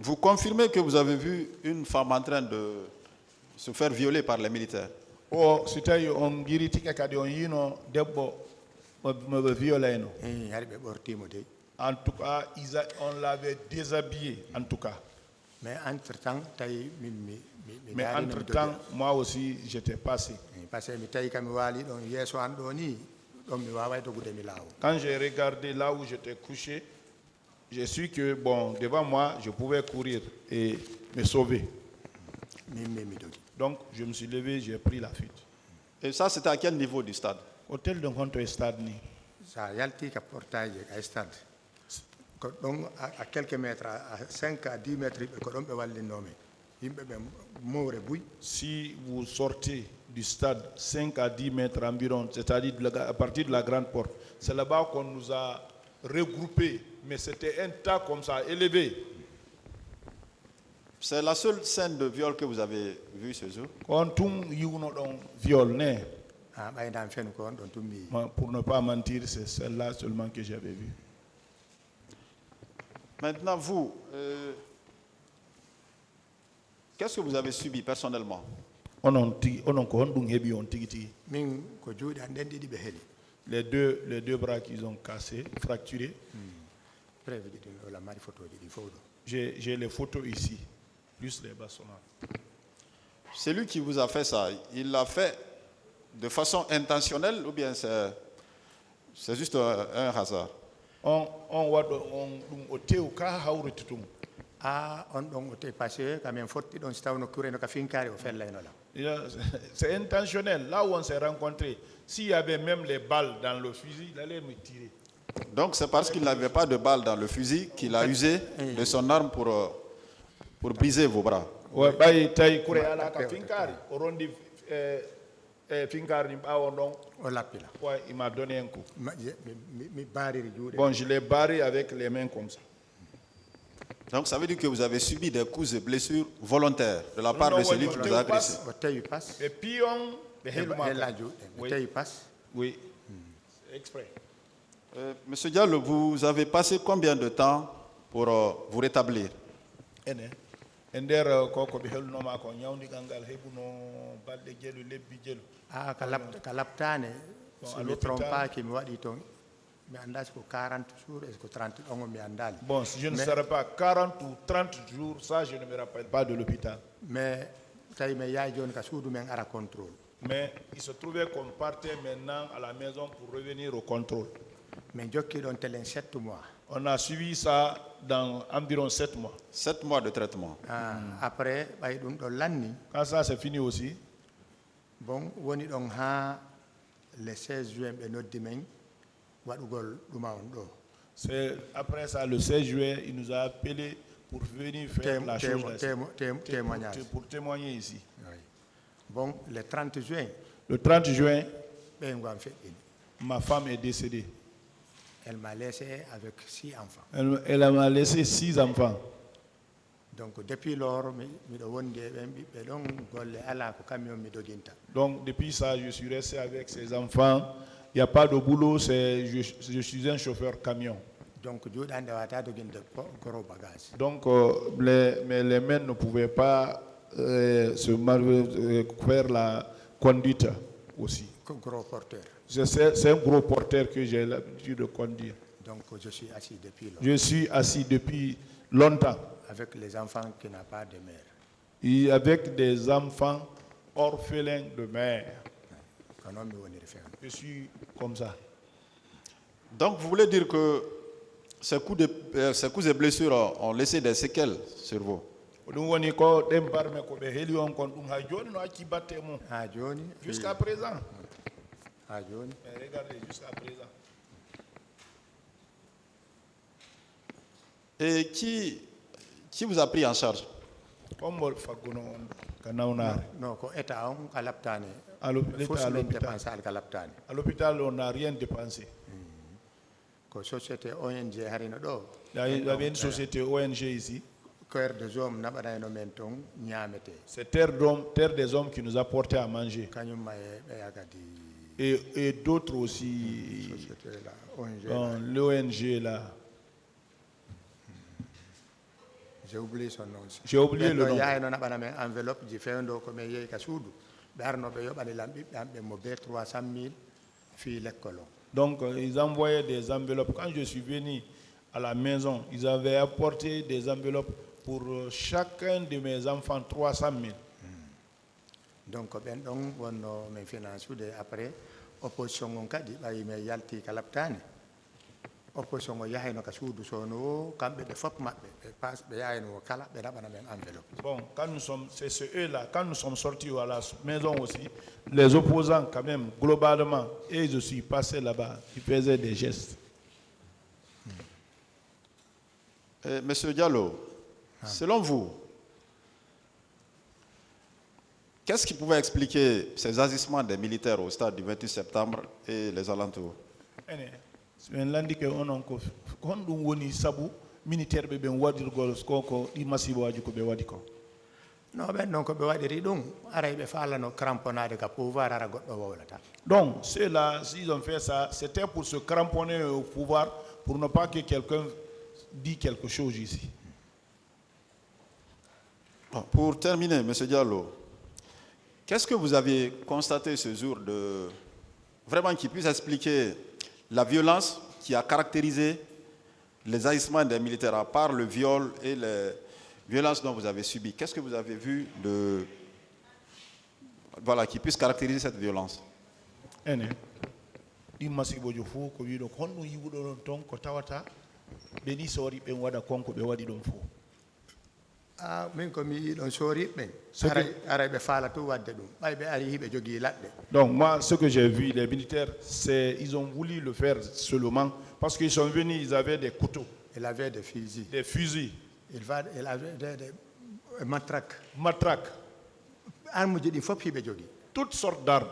Vous confirmez que vous avez vu une femme en train de se faire violer par les militaires? O si tawi on guiriti kadi on yino debbo mo violé no. Hari ɓe ɓortimo dey. En tout cas, on l'avait déshabillé, en tout cas. Mais entre-temps, Mais entre-temps, moi aussi, j'étais passé. Parce que Quand j'ai regardé là où j'étais couché, j'ai su que, bon, devant moi, je pouvais courir et me sauver. Donc, je me suis levé, j'ai pris la fuite. Et ça, c'était à quel niveau du stade? Hôtel de Honto Stade ni. Ça yalti ka portail à stade. Donc, à quelques mètres, à 5 à 10 mètres, si vous sortez du stade 5 à 10 mètres environ, c'est-à-dire à partir de la grande porte, c'est là-bas qu'on nous a regroupés, mais c'était un tas comme ça, élevé. C'est la seule scène de viol que vous avez vue ce jour? Viol, pour ne pas mentir, c'est celle-là seulement que j'avais vue. Maintenant, vous, qu'est-ce que vous avez subi personnellement? Les deux bras qu'ils ont cassés, fracturés. J'ai les photos ici, plus les bâtonnats. C'est lui qui vous a fait ça. Il l'a fait de façon intentionnelle ou bien c'est juste un hasard? C'est intentionnel. Là où on s'est rencontrés, s'il y avait même les balles dans le fusil, il allait me tirer. Donc c'est parce qu'il n'avait pas de balles dans le fusil qu'il a usé de son arme pour briser vos bras. Il m'a donné un coup. Bon, je l'ai barré avec les mains comme ça. Donc ça veut dire que vous avez subi des coups et blessures volontaires de la part de celui qui vous a agressé. Oui, exprès. Monsieur Diallo, vous avez passé combien de temps pour vous rétablir? Bon, je ne serai pas 40 ou 30 jours, ça je ne me rappelle pas de l'hôpital. Mais il se trouvait qu'on partait maintenant à la maison pour revenir au contrôle. On a suivi ça dans environ 7 mois. 7 mois de traitement. Après, quand ça c'est fini aussi, bon, le 16 juin, c'est après ça, le 16 juillet, il nous a appelés pour venir faire la chose pour témoigner ici. Oui. Bon, le 30 juin. Le 30 juin, ma femme est décédée. Elle m'a laissé avec 6 enfants. Elle m'a laissé 6 enfants. Donc depuis lors, donc depuis ça, je suis resté avec ces enfants. Il n'y a pas de boulot, je suis un chauffeur camion. Donc mais les mains ne pouvaient pas faire la conduite aussi. Gros porteur. C'est un gros porteur que j'ai l'habitude de conduire. Donc je suis assis depuis longtemps. Je suis assis depuis longtemps. Avec les enfants qui n'ont pas de mère. Et avec des enfants orphelins de mère. Je suis comme ça. Donc vous voulez dire que ces coups et blessures ont laissé des séquelles sur vous? Jusqu'à présent. Regardez, jusqu'à présent. Et qui vous a pris en charge? Non, à l'hôpital, on n'a rien dépensé. Il y avait une société ONG ici. C'est Terre des Hommes qui nous a porté à manger. Et d'autres aussi. L'ONG là. J'ai oublié son nom. J'ai oublié le nom. Il y a une enveloppe qui fait un document qui est soudou. Il 300 000 filles l'école. Donc, ils envoyaient des enveloppes. Quand je suis venu à la maison, ils avaient apporté des enveloppes pour chacun de mes enfants, 300 000. Donc, on me finance après, opposition on kadi, me yalti kalaptani. Opposition on yahay no kasudu sono, kambe de fop mabbe, passe be yahay no kala, be rabana men enveloppe. Bon, quand nous sommes, c'est eux-là, quand nous sommes sortis à la maison aussi, les opposants quand même, globalement, et je suis passé là-bas, ils faisaient des gestes. Monsieur Diallo, selon vous, qu'est-ce qui pouvait expliquer ces agissements des militaires au stade du 28 septembre et les alentours? Militaire be ben wadirgol ko di masiboji ko be wadi ko no ben non ko be wadiri dum aray be falano cramponade ka pouvoir ara goddo wowlata. Donc c'est là, s'ils ont fait ça, c'était pour se cramponner au pouvoir, pour ne pas que quelqu'un dise quelque chose ici. Pour terminer, M. Diallo, qu'est-ce que vous avez constaté ce jour de vraiment qui puisse expliquer la violence qui a caractérisé les agissements des militaires, à part le viol et les violences dont vous avez subi? Qu'est-ce que vous avez vu de voilà qui puisse caractériser cette violence? Donc moi, ce que j'ai vu, les militaires, c'est ils ont voulu le faire seulement parce qu'ils sont venus, ils avaient des couteaux. Ils avaient des fusils. Des fusils. Ils avaient des matraques. Matraques. Toutes sortes d'armes.